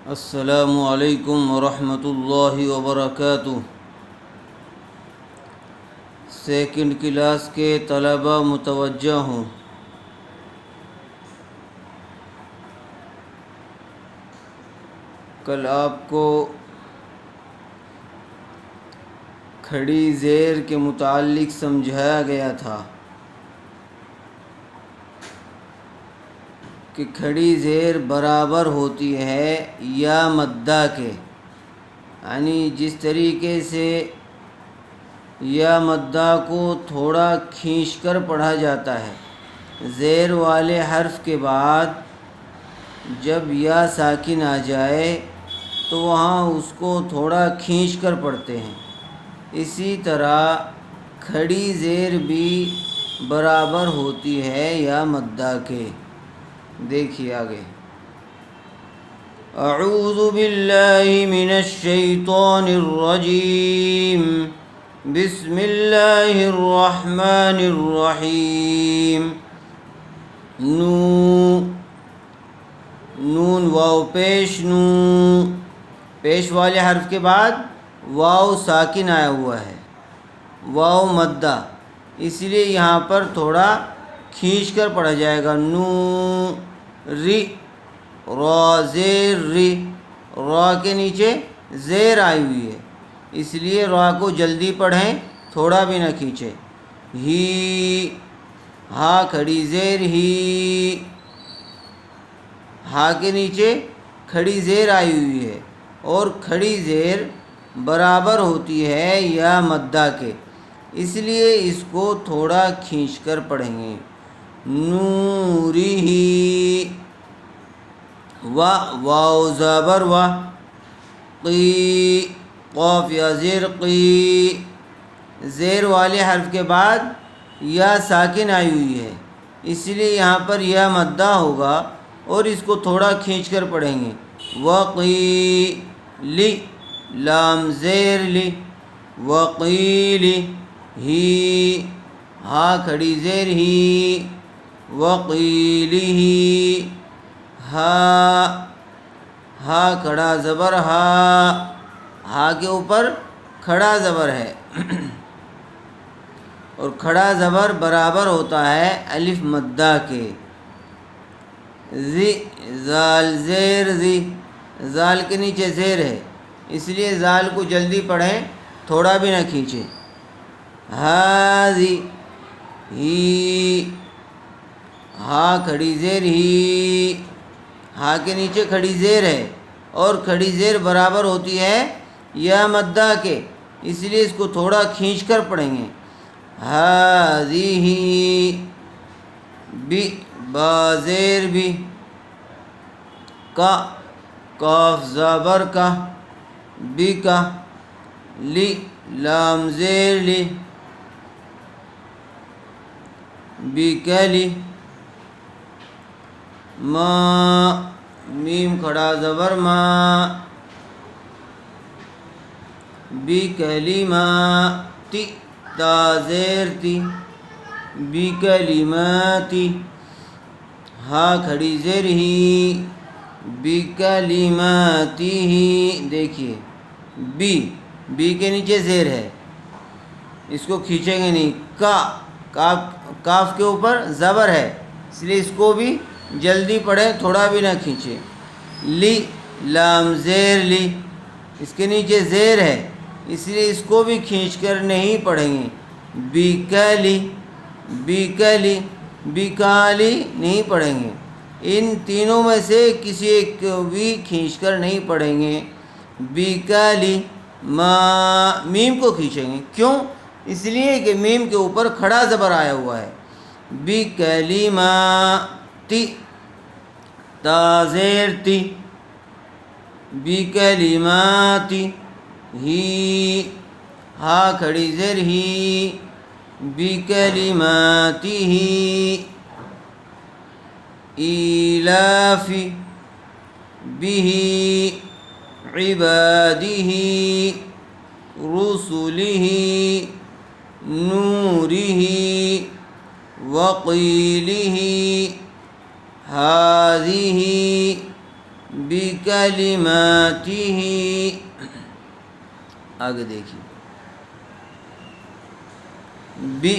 السلام علیکم ورحمۃ اللہ وبرکاتہ۔ سیکنڈ کلاس کے طلبہ متوجہ ہوں۔ کل آپ کو کھڑی زیر کے متعلق سمجھایا گیا تھا کہ کھڑی زیر برابر ہوتی ہے یا مدہ کے، یعنی جس طریقے سے یا مدہ کو تھوڑا کھینچ کر پڑھا جاتا ہے، زیر والے حرف کے بعد جب یا ساکن آ جائے تو وہاں اس کو تھوڑا کھینچ کر پڑھتے ہیں، اسی طرح کھڑی زیر بھی برابر ہوتی ہے یا مدہ کے۔ دیکھیے آگے، اعوذ باللہ من الشیطان الرجیم، بسم اللہ الرحمن الرحیم۔ نون واو پیش، پیش والے حرف کے بعد واو ساکن آیا ہوا ہے، واو مدہ، اس لیے یہاں پر تھوڑا کھینچ کر پڑھا جائے گا۔ ری، را زیر ری، را کے نیچے زیر آئی ہوئی ہے، اس لیے را کو جلدی پڑھیں، تھوڑا بھی نہ کھینچیں۔ ہی، ہا کھڑی زیر ہی، ہا کے نیچے کھڑی زیر آئی ہوئی ہے اور کھڑی زیر برابر ہوتی ہے یا مدہ کے، اس لیے اس کو تھوڑا کھینچ کر پڑھیں گے۔ نوری ہی، واو زبر و، قی، قاف یا زیر قی، زیر والے حرف کے بعد یا ساکن آئی ہوئی ہے، اس لیے یہاں پر یا مدہ ہوگا اور اس کو تھوڑا کھینچ کر پڑھیں گے۔ وقیلی، لام زیر لی، وقیلی ہی، ہا کھڑی زیر ہی، وقیلی ہی، ہا کھڑا زبر ہا کے اوپر کھڑا زبر ہے اور کھڑا زبر برابر ہوتا ہے الف مدہ کے۔ زی، زال زیر زی، زال کے نیچے زیر ہے، اس لیے زال کو جلدی پڑھیں، تھوڑا بھی نہ کھینچیں۔ ہاذی، ہی، ہا کھڑی زیر ہی، ہا کے نیچے کھڑی زیر ہے اور کھڑی زیر برابر ہوتی ہے یا مدہ کے، اس لیے اس کو تھوڑا کھینچ کر پڑھیں گے۔ ہاذیہ، بی، با زیر بھی، کا، کاف زبر کا، بی کا، لی، لام زیر لی، بی کلی، ما، میم کھڑا زبر ما، بی کلماتی، تا زیر تی، بی کلماتی، ہا کھڑی زیر ہی، بی کلماتی ہی۔ دیکھیے بی کے نیچے زیر ہے، اس کو کھینچیں گے نہیں۔ کاف کے اوپر زبر ہے، اس لیے اس کو بھی جلدی پڑھیں، تھوڑا بھی نہ کھینچیں۔ لی، لام زیر لی، اس کے نیچے زیر ہے، اس لیے اس کو بھی کھینچ کر نہیں پڑھیں گے۔ بیکلی، بیکلی، بیکالی نہیں پڑھیں گے، ان تینوں میں سے کسی ایک کو بھی کھینچ کر نہیں پڑھیں گے۔ بیکلی، میم کو کھینچیں گے، کیوں؟ اس لیے کہ میم کے اوپر کھڑا زبر آیا ہوا ہے۔ بکلماتی، تا زیر تی، بکلماتی ہی، ہا کھڑی زیر ہی، بکلماتی ہی۔ ایلافی، بھی، عبادہ، رسلہ، نورہ، وقیلہ، ہذہ، بکلماتہ، آگے دیکھیے، بی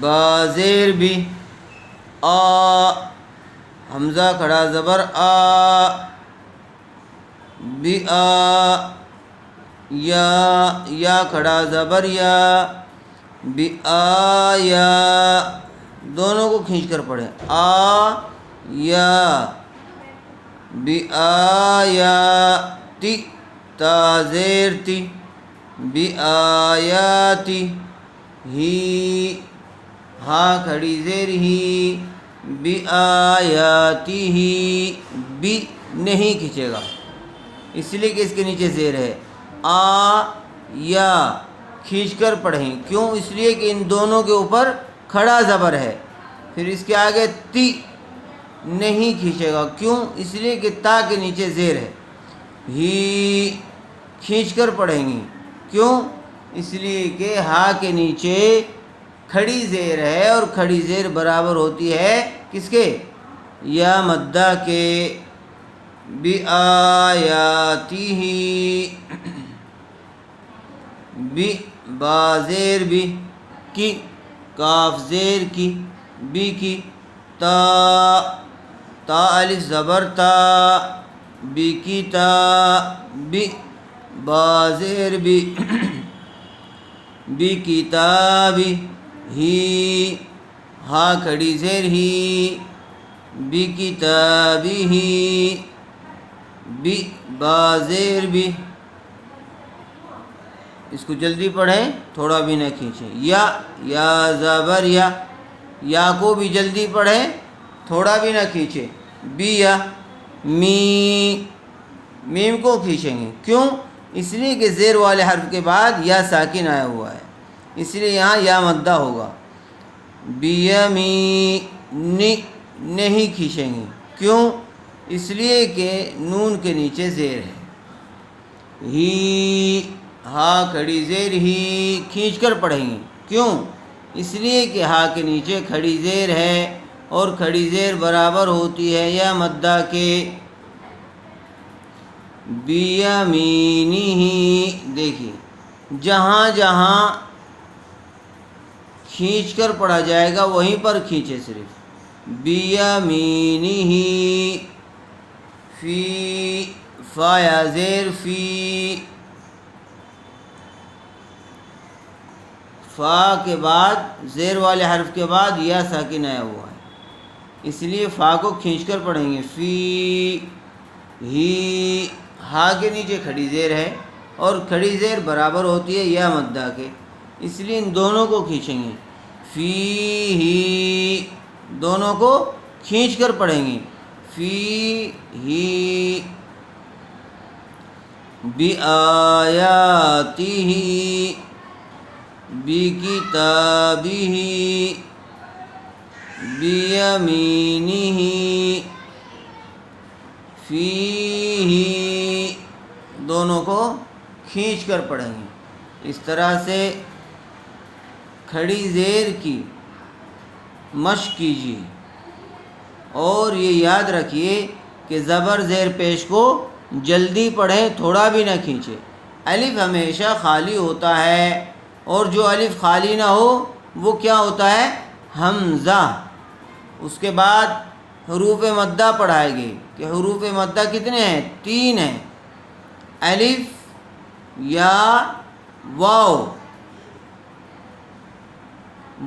با زیر بی، آ حمزہ کھڑا زبر آ، بی آ، یا کھڑا زبر یا، بی آیا، دونوں کو کھینچ کر پڑھیں، آ یا، بی آیاتی، تا زیر تی، بی آیاتی، ہی ہا کھڑی زیر ہی، بی آیاتی ہی، بی نہیں کھینچے گا اس لیے کہ اس کے نیچے زیر ہے، آ یا کھینچ کر پڑھیں، کیوں؟ اس لیے کہ ان دونوں کے اوپر کھڑا زبر ہے، پھر اس کے آگے تی نہیں کھینچے گا، کیوں؟ اس لیے کہ تا کے نیچے زیر ہے، ہی کھینچ کر پڑھیں گی، کیوں؟ اس لیے کہ ہا کے نیچے کھڑی زیر ہے، اور کھڑی زیر برابر ہوتی ہے کس کے؟ یا مدہ کے، بی آیاتہ، بی با زیر بی، کی کاف زیر کی، بی کی، تا الف زبر تا، بی کی تا، بی با زیر بی، بی کتابی، ہی ہا کھڑی زیر ہی، بی کتابی ہی، بی با زیر بی، اس کو جلدی پڑھیں، تھوڑا بھی نہ کھینچیں، یا زبر یا کو بھی جلدی پڑھیں، تھوڑا بھی نہ کھینچیں، بی یا، میم کو کھینچیں گے، کیوں؟ اس لیے کہ زیر والے حرف کے بعد یا ساکن آیا ہوا ہے، اس لیے یہاں یا مدہ ہوگا، بیمینی نہیں کھینچیں گے، کیوں؟ اس لیے کہ نون کے نیچے زیر ہے، ہی ہا کھڑی زیر ہی کھینچ کر پڑھیں گے، کیوں؟ اس لیے کہ ہا کے نیچے کھڑی زیر ہے، اور کھڑی زیر برابر ہوتی ہے یا مدہ کے، بیمینہ، دیکھیے جہاں جہاں کھینچ کر پڑھا جائے گا وہیں پر کھینچے صرف، بیمینہ، فی فا یا زیر فی، فا کے بعد زیر والے حرف کے بعد یا ساکن آیا ہوا ہے، اس لیے فا کو کھینچ کر پڑھیں گے، فی ہی ہا کے نیچے کھڑی زیر ہے، اور کھڑی زیر برابر ہوتی ہے یا مدہ کے، اس لیے ان دونوں کو کھینچیں گے، فی ہی دونوں کو کھینچ کر پڑھیں گے، فی ہی بی آیاتہ، بی کتابہ، بیمینہ، فیہ، دونوں کو کھینچ کر پڑھیں گے، اس طرح سے کھڑی زیر کی مشق کیجیے، اور یہ یاد رکھیے کہ زبر زیر پیش کو جلدی پڑھیں، تھوڑا بھی نہ کھینچے، الف ہمیشہ خالی ہوتا ہے، اور جو الف خالی نہ ہو وہ کیا ہوتا ہے؟ حمزہ، اس کے بعد حروف مدہ پڑھائے گے، کہ حروف مدہ کتنے ہیں؟ 3 ہیں، الف، یا، واو،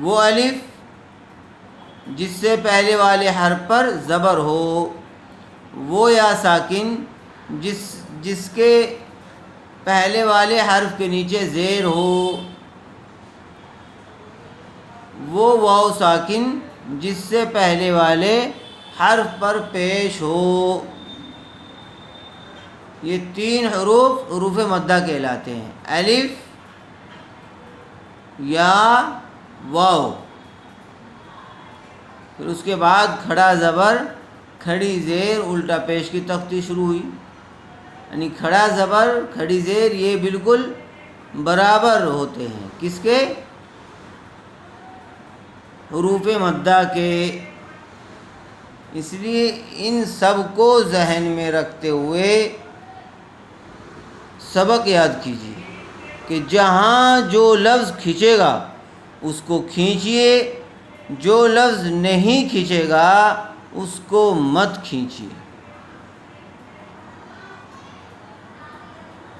وہ الف جس سے پہلے والے حرف پر زبر ہو، وہ یا ساکن جس کے پہلے والے حرف کے نیچے زیر ہو، وہ واو ساکن جس سے پہلے والے حرف پر پیش ہو، یہ 3 حروف مدہ کہلاتے ہیں، الف، یا، واو، پھر اس کے بعد کھڑا زبر، کھڑی زیر، الٹا پیش کی تختی شروع ہوئی، یعنی کھڑا زبر کھڑی زیر یہ بالکل برابر ہوتے ہیں، کس کے؟ حروف مدہ کے، اس لیے ان سب کو ذہن میں رکھتے ہوئے سبق یاد کیجیے کہ جہاں جو لفظ کھینچے گا اس کو کھینچیے، جو لفظ نہیں کھینچے گا اس کو مت کھینچیے۔